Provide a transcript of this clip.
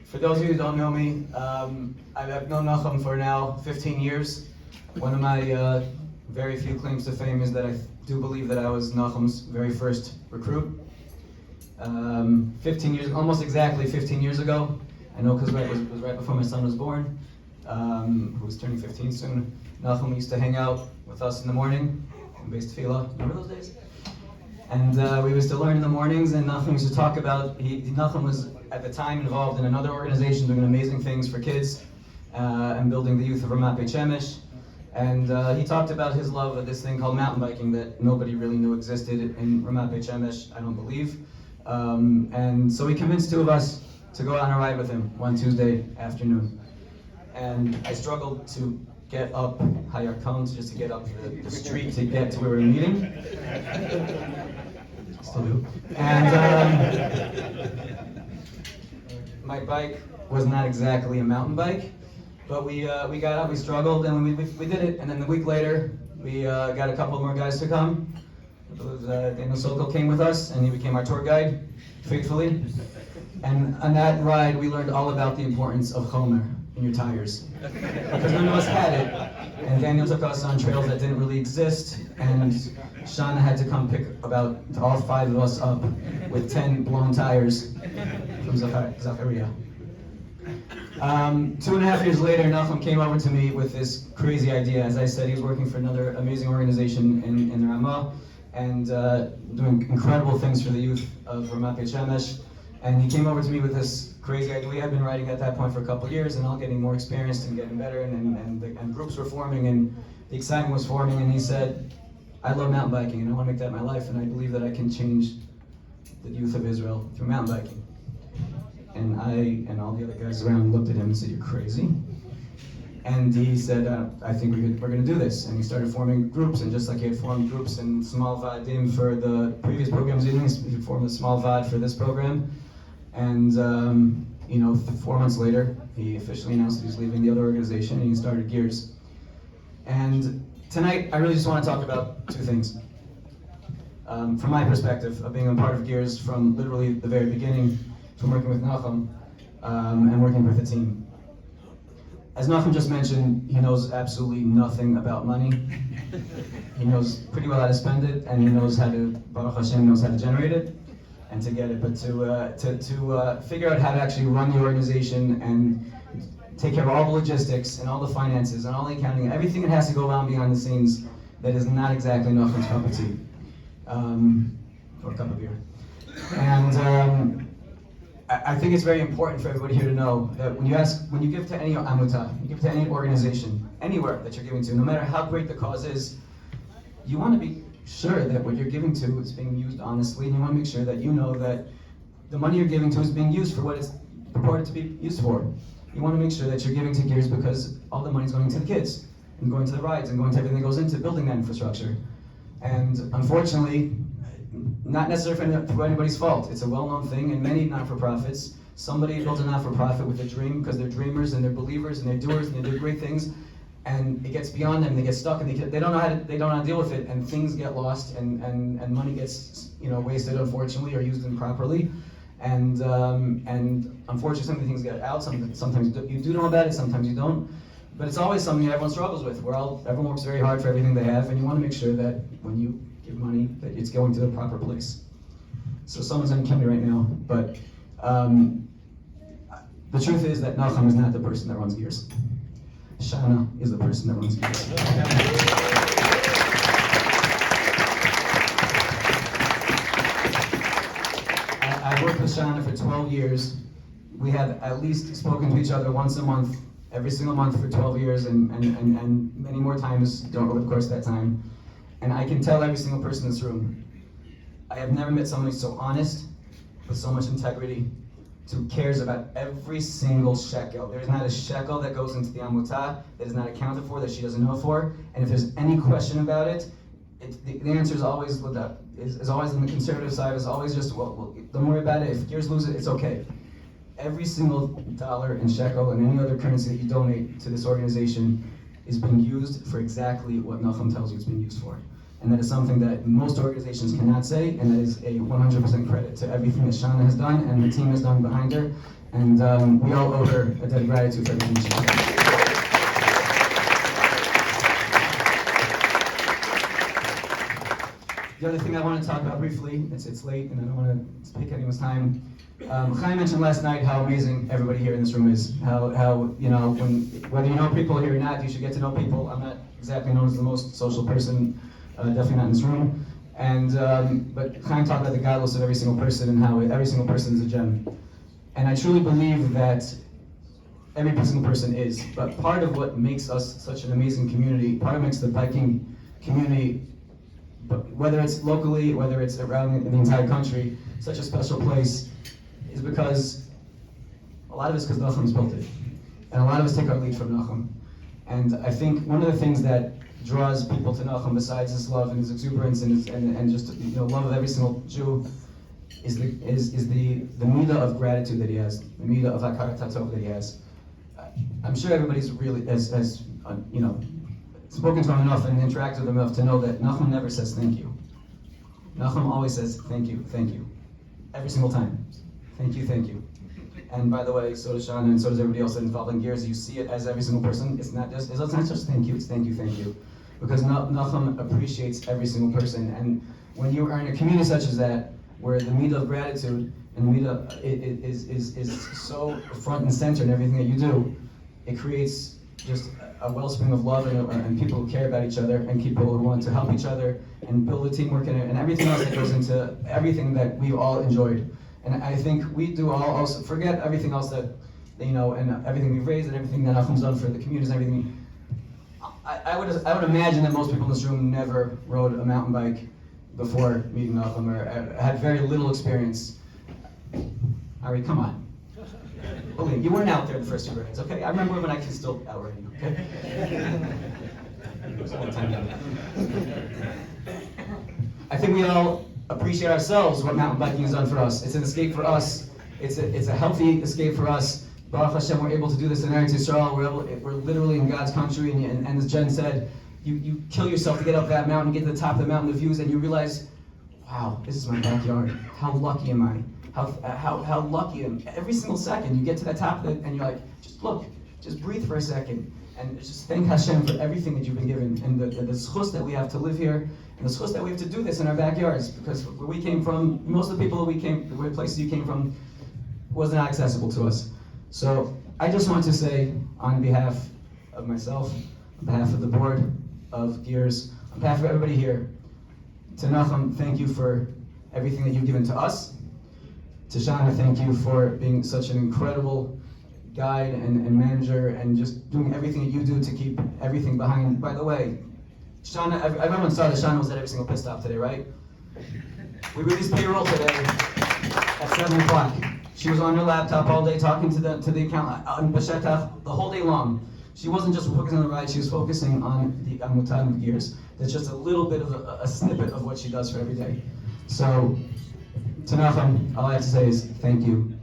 For those of you who don't know me, I've known Nachum for now 15 years. One of my very few claims to fame is that I do believe that I was Nachum's very first recruit. 15 years, almost exactly 15 years ago. I know because it was right before my son was born, who was turning 15 soon. Nachum used to hang out with us in the morning, in Beis Tefillah. Remember those days? And we used to learn in the mornings, and Nachum used to talk about, Nachum was at the time involved in another organization doing amazing things for kids and building the youth of Ramat Beit Shemesh. And he talked about his love of this thing called mountain biking that nobody really knew existed in Ramat Beit Shemesh, I don't believe. And so he convinced two of us to go on a ride with him one Tuesday afternoon. And I struggled to get up Hayar Cones, just to get up the street to get to where we were meeting. Still do. And my bike was not exactly a mountain bike, but we got up, we struggled, and we did it. And then a week later, we got a couple more guys to come. Daniel Sokol came with us, and he became our tour guide, faithfully. And on that ride, we learned all about the importance of Chomer in your tires. Because none of us had it. And Daniel took us on trails that didn't really exist, and Shana had to come pick about all 5 of us up with 10 blown tires from Zachariah. 2.5 years later, Nachum came over to me with this crazy idea. As I said, he was working for another amazing organization in Ramah, and doing incredible things for the youth of Ramat Beit Shemesh. And he came over to me with this crazy idea. We had been writing at that point for a couple of years, and all getting more experienced and getting better, and groups were forming, and the excitement was forming. And he said, I love mountain biking, and I want to make that my life, and I believe that I can change the youth of Israel through mountain biking. And I and all the other guys around looked at him and said, you're crazy. And he said, I think we're going to do this. And he started forming groups, and just like he had formed groups in small vadim for the previous programs, he formed a small vad for this program. And 4 months later, he officially announced that he was leaving the other organization, and he started Geerz. And tonight, I really just want to talk about 2 things. From my perspective of being a part of Geerz from literally the very beginning, from working with Nachum and working with the team. As Nachum just mentioned, he knows absolutely nothing about money. He knows pretty well how to spend it, and he knows how to, Baruch Hashem, knows how to generate it and to get it. But to figure out how to actually run the organization and take care of all the logistics and all the finances and all the accounting, everything that has to go on behind the scenes, that is not exactly Nachum's cup of tea, or a cup of beer. And I think it's very important for everybody here to know that when you give to any amutah, you give to any organization, anywhere that you're giving to, no matter how great the cause is, you want to be sure that what you're giving to is being used honestly, and you want to make sure that you know that the money you're giving to is being used for what it's purported to be used for. You want to make sure that you're giving to Geerz because all the money's going to the kids, and going to the rides, and going to everything that goes into building that infrastructure. And unfortunately, not necessarily for anybody's fault. It's a well-known thing in many not-for-profits. Somebody builds a not-for-profit with a dream because they're dreamers and they're believers and they're doers and they do great things, and it gets beyond them. They get stuck and they don't know how to deal with it, and things get lost and money gets wasted, unfortunately, or used improperly. And unfortunately, some of the things get out. Sometimes you do know about it, sometimes you don't. But it's always something that everyone struggles with. Everyone works very hard for everything they have, and you want to make sure that when you give money, that it's going to the proper place. So someone's going to kill me right now, but the truth is that Nachum is not the person that runs Geerz. Shana is the person that runs Geerz. I worked with Shana for 12 years. We have at least spoken to each other once a month, every single month for 12 years, and many more times over the course of that time. And I can tell every single person in this room, I have never met somebody so honest, with so much integrity, who cares about every single shekel. There is not a shekel that goes into the amutah that is not accounted for, that she doesn't know for. And if there's any question about it, the answer is always is always on the conservative side. Is always just, well, don't worry about it. If Geerz lose it, it's okay. Every single dollar and shekel and any other currency that you donate to this organization is being used for exactly what Nachum tells you it's being used for. And that is something that most organizations cannot say, and that is a 100% credit to everything that Shana has done and the team has done behind her. And we all owe her a debt of gratitude for everything she did. The other thing I want to talk about briefly, it's late and I don't want to take anyone's time. Chaim mentioned last night how amazing everybody here in this room is. How you know, whether you know people here or not, you should get to know people. I'm not exactly known as the most social person, definitely not in this room. And but Chaim talked about the godless of every single person and how every single person is a gem. And I truly believe that every single person is. But part of what makes us such an amazing community, part of what makes the biking community, whether it's locally, whether it's around the entire country, such a special place, is because a lot of it's because Nachum's built it. And a lot of us take our lead from Nachum. And I think one of the things that draws people to Nachum, besides his love and his exuberance and just love of every single Jew, is the midah of gratitude that he has, the midah of hakarat hatov that he has. I'm sure everybody's really has spoken to him enough and interacted with him enough to know that Nachum never says thank you. Nachum always says thank you, every single time. Thank you. And by the way, so does Shana and so does everybody else involved in Geerz. You see it as every single person. It's not just thank you, it's thank you. Because Nachum appreciates every single person. And when you are in a community such as that, where the midah of gratitude and the midah is so front and center in everything that you do, it creates just a wellspring of love and people who care about each other and people who want to help each other and build a teamwork and everything else that goes into everything that we've all enjoyed. And I think we do all also forget everything else that, and everything we've raised and everything that Nachum's done for the communities and everything. I would imagine that most people in this room never rode a mountain bike before meeting Nachum or had very little experience. Ari, come on. Believe me, you weren't out there the first 2 rides, okay? I remember when I could still outride you, okay? It was a long time ago. I think we all appreciate ourselves what mountain biking has done for us. It's an escape for us. It's a healthy escape for us. Baruch Hashem, we're able to do this in Eretz Yisrael. We're literally in God's country, and as Jen said, you kill yourself to get up that mountain, get to the top of the mountain, the views, and you realize, wow, this is my backyard. How lucky am I? How lucky am I? Every single second you get to the top of it, and you're like, just look, just breathe for a second, and just thank Hashem for everything that you've been given, and the zchus that we have to live here, and the zchus that we have to do this in our backyards, because where we came from, most of the people the places you came from, was not accessible to us. So I just want to say, on behalf of myself, on behalf of the board of Geerz, on behalf of everybody here, to Nachum, thank you for everything that you've given to us. To Shana, thank you for being such an incredible guide and manager and just doing everything that you do to keep everything behind. By the way, Shana, everyone saw that Shana was at every single pit stop today, right? We released payroll today at 7 o'clock. She was on her laptop all day talking to the account on Beshetach the whole day long. She wasn't just focusing on the ride, she was focusing on the Mutad of Geerz. That's just a little bit of a snippet of what she does for every day. So, to Nachum, all I have to say is thank you.